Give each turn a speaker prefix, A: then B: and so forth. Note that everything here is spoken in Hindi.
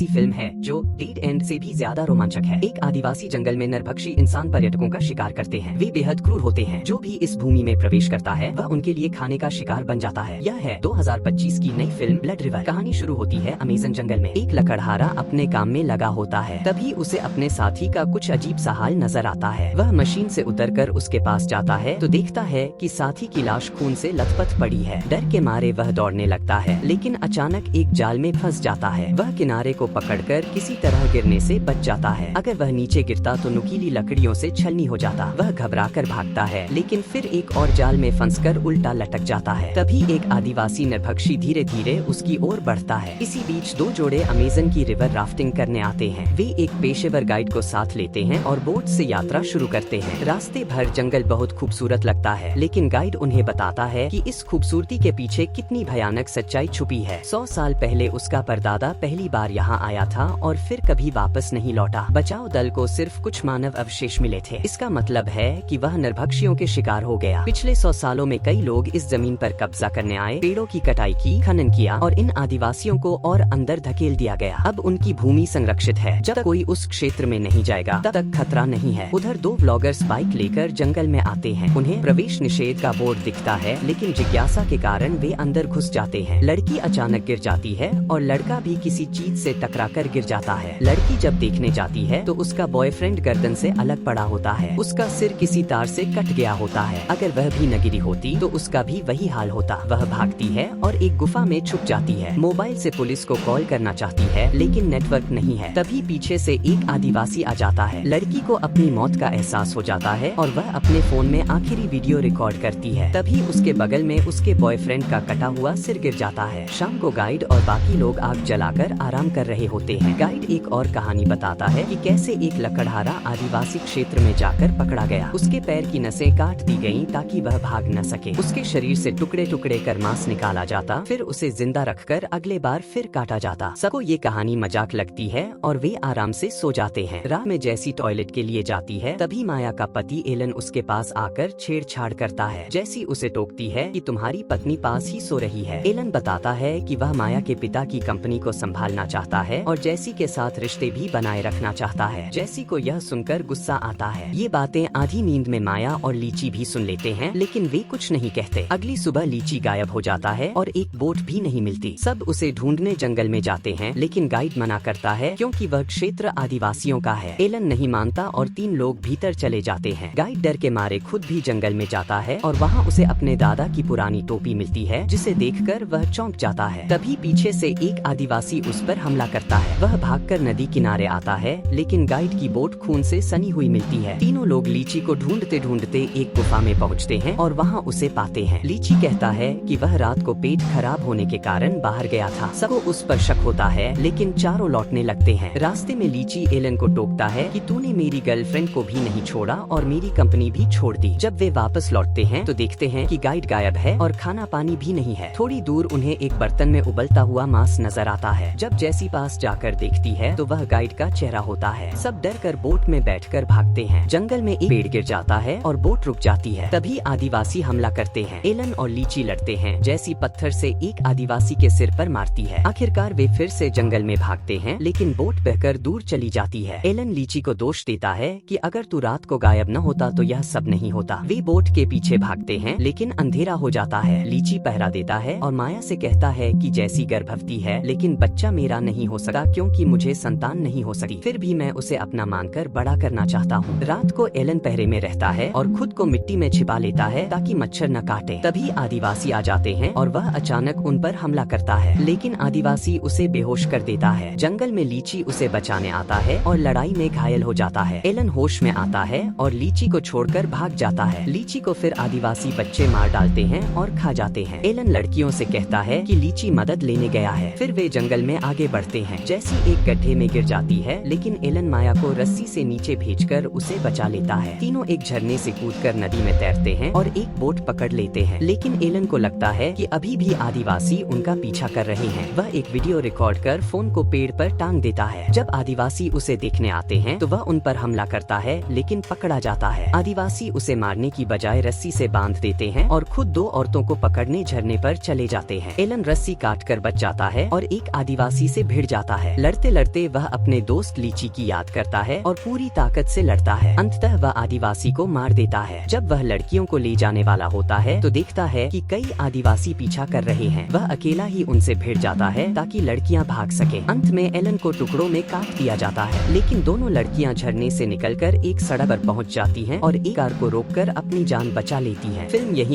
A: ऐसी फिल्म है जो डेड एंड से भी ज्यादा रोमांचक है। एक आदिवासी जंगल में नरभक्षी इंसान पर्यटकों का शिकार करते हैं। वे बेहद क्रूर होते हैं। जो भी इस भूमि में प्रवेश करता है वह उनके लिए खाने का शिकार बन जाता है। यह है 2025 की नई फिल्म ब्लड रिवर। कहानी शुरू होती है अमेज़न जंगल में। एक लकड़हारा अपने काम में लगा होता है, तभी उसे अपने साथी का कुछ अजीब सा हाल नजर आता है। वह मशीन से उतरकर उसके पास जाता है तो देखता है कि साथी की लाश खून से लथपथ पड़ी है। डर के मारे वह दौड़ने लगता है, लेकिन अचानक एक जाल में फंस जाता है। वह किनारे को पकड़कर किसी तरह गिरने से बच जाता है। अगर वह नीचे गिरता तो नुकीली लकड़ियों से छलनी हो जाता। वह घबराकर भागता है, लेकिन फिर एक और जाल में फंसकर उल्टा लटक जाता है। तभी एक आदिवासी नरभक्षी धीरे धीरे उसकी ओर बढ़ता है। इसी बीच दो जोड़े अमेज़न की रिवर राफ्टिंग करने आते हैं। वे एक पेशेवर गाइड को साथ लेते हैं और बोट से यात्रा शुरू करते हैं। रास्ते भर जंगल बहुत खूबसूरत लगता है, लेकिन गाइड उन्हें बताता है कि इस खूबसूरती के पीछे कितनी भयानक सच्चाई छुपी है। 100 साल पहले उसका परदादा पहली बार यहाँ आया था और फिर कभी वापस नहीं लौटा। बचाव दल को सिर्फ कुछ मानव अवशेष मिले थे। इसका मतलब है कि वह नरभक्षियों के शिकार हो गया। पिछले 100 सालों में कई लोग इस जमीन पर कब्जा करने आए, पेड़ों की कटाई की, खनन किया और इन आदिवासियों को और अंदर धकेल दिया गया। अब उनकी भूमि संरक्षित है। जब तक कोई उस क्षेत्र में नहीं जाएगा तब तक खतरा नहीं है। उधर दो ब्लॉगर्स बाइक लेकर जंगल में आते हैं। उन्हें प्रवेश निषेध का बोर्ड दिखता है, लेकिन जिज्ञासा के कारण वे अंदर घुस जाते हैं। लड़की अचानक गिर जाती है और लड़का भी किसी चीज से टकराकर गिर जाता है। लड़की जब देखने जाती है तो उसका बॉयफ्रेंड गर्दन से अलग पड़ा होता है। उसका सिर किसी तार से कट गया होता है। अगर वह भी न गिरी होती तो उसका भी वही हाल होता। वह भागती है और एक गुफा में छुप जाती है। मोबाइल से पुलिस को कॉल करना चाहती है, लेकिन नेटवर्क नहीं है। तभी पीछे से एक आदिवासी आ जाता है। लड़की को अपनी मौत का एहसास हो जाता है और वह अपने फोन में आखिरी वीडियो रिकॉर्ड करती है। तभी उसके बगल में उसके बॉयफ्रेंड का कटा हुआ सिर गिर जाता है। शाम को गाइड और बाकी लोग आग जलाकर आराम कर रहे होते हैं। गाइड एक और कहानी बताता है कि कैसे एक लकड़हारा आदिवासी क्षेत्र में जाकर पकड़ा गया। उसके पैर की नसें काट दी गयी ताकि वह भाग न सके। उसके शरीर से टुकड़े टुकड़े कर मांस निकाला जाता, फिर उसे जिंदा रखकर अगले बार फिर काटा जाता। सबको ये कहानी मजाक लगती है और वे आराम से सो जाते हैं। राह में जैसी टॉयलेट के लिए जाती है तभी माया का पति एलन उसके पास आकर छेड़छाड़ करता है। जैसी उसे टोकती है कि तुम्हारी पत्नी पास ही सो रही है। एलन बताता है कि वह माया के पिता की कंपनी को संभालना चाहता है और जैसी के साथ रिश्ते भी बनाए रखना चाहता है। जैसी को यह सुनकर गुस्सा आता है। ये बातें आधी नींद में माया और लीची भी सुन लेते हैं, लेकिन वे कुछ नहीं कहते। अगली सुबह लीची गायब हो जाता है और एक बोट भी नहीं मिलती। सब उसे ढूंढने जंगल में जाते हैं, लेकिन गाइड मना करता है क्योंकि वह क्षेत्र आदिवासियों का है। एलन नहीं मानता और 3 लोग भीतर चले जाते हैं। गाइड डर के मारे खुद भी जंगल में जाता है और वहाँ उसे अपने दादा की पुरानी टोपी मिलती है, जिसे देखकर वह चौंक जाता है। तभी पीछे से एक आदिवासी उस पर हमला करता है। वह भागकर नदी किनारे आता है, लेकिन गाइड की बोट खून से सनी हुई मिलती है। तीनों लोग लीची को ढूंढते ढूंढते एक गुफा में पहुँचते हैं और वहाँ उसे पाते हैं। लीची कहता है कि वह रात को पेट खराब होने के कारण बाहर गया था। सबको उस पर शक होता है, लेकिन चारों लौटने लगते हैं। रास्ते में लीची एलन को टोकता है कि तूने मेरी गर्लफ्रेंड को भी नहीं छोड़ा और मेरी कंपनी भी छोड़ दी। जब वे वापस लौटते हैं तो देखते हैं कि गाइड गायब है और खाना पानी भी नहीं है। थोड़ी दूर उन्हें एक बर्तन में उबलता हुआ मांस नजर आता है। जब जैसी पास जाकर देखती है तो वह गाइड का चेहरा होता है। सब डर कर बोट में बैठकर भागते हैं। जंगल में एक पेड़ गिर जाता है और बोट रुक जाती है। तभी आदिवासी हमला करते हैं। एलन और लीची लड़ते हैं। जैसी पत्थर से एक आदिवासी के सिर पर मारती है। आखिरकार वे फिर से जंगल में भागते हैं, लेकिन बोट बहकर दूर चली जाती है। एलन लीची को दोष देता है कि अगर तू रात को गायब न होता तो यह सब नहीं होता। वे बोट के पीछे भागते हैं, लेकिन अंधेरा हो जाता है। लीची पहरा देता है और माया से कहता है कि जैसी गर्भवती है, लेकिन बच्चा मेरा नहीं हो सका क्योंकि मुझे संतान नहीं हो सकी। फिर भी मैं उसे अपना मानकर बड़ा करना चाहता हूँ। रात को एलन पहरे में रहता है और खुद को मिट्टी में छिपा लेता है ताकि मच्छर न काटे। तभी आदिवासी आ जाते हैं और वह अचानक उन पर हमला करता है, लेकिन आदिवासी उसे बेहोश कर देता है। जंगल में लीची उसे बचाने आता है और लड़ाई में घायल हो जाता है। एलन होश में आता है और लीची को छोड़कर भाग जाता है। लीची को फिर आदिवासी बच्चे मार डालते हैं और खा जाते हैं। एलन लड़कियों से कहता है कि लीची मदद लेने गया है। फिर वे जंगल में आगे बढ़ते हैं। जैसी एक गड्ढे में गिर जाती है, लेकिन एलन माया को रस्सी से नीचे भेजकर उसे बचा लेता है। तीनों एक झरने से कूदकर नदी में तैरते हैं और एक बोट पकड़ लेते हैं, लेकिन एलन को लगता है कि अभी भी आदिवासी उनका पीछा कर रहे हैं। वह एक वीडियो रिकॉर्ड कर फोन को पेड़ पर टांग देता है। जब आदिवासी उसे देखने आते हैं तो वह उन पर हमला करता है, लेकिन पकड़ा जाता है। आदिवासी उसे मारने की बजाय रस्सी से बांध देते हैं और खुद 2 औरतों को पकड़ने झरने पर चले जाते हैं। एलन रस्सी काट कर बच जाता है और एक आदिवासी से भिड़ जाता है। लड़ते लड़ते वह अपने दोस्त लीची की याद करता है और पूरी ताकत से लड़ता है। अंततः वह आदिवासी को मार देता है। जब वह लड़कियों को ले जाने वाला होता है तो देखता है कि कई आदिवासी पीछा कर रहे हैं। वह अकेला ही उनसे भिड़ जाता है ताकि लड़कियां भाग सके। अंत में एलन को टुकड़ों में काट दिया जाता है, लेकिन दोनों लड़कियां झरने से निकलकर एक सड़क पर पहुंच जाती हैं और एक कार को रोककर अपनी जान बचा लेती हैं। फिल्म यहीं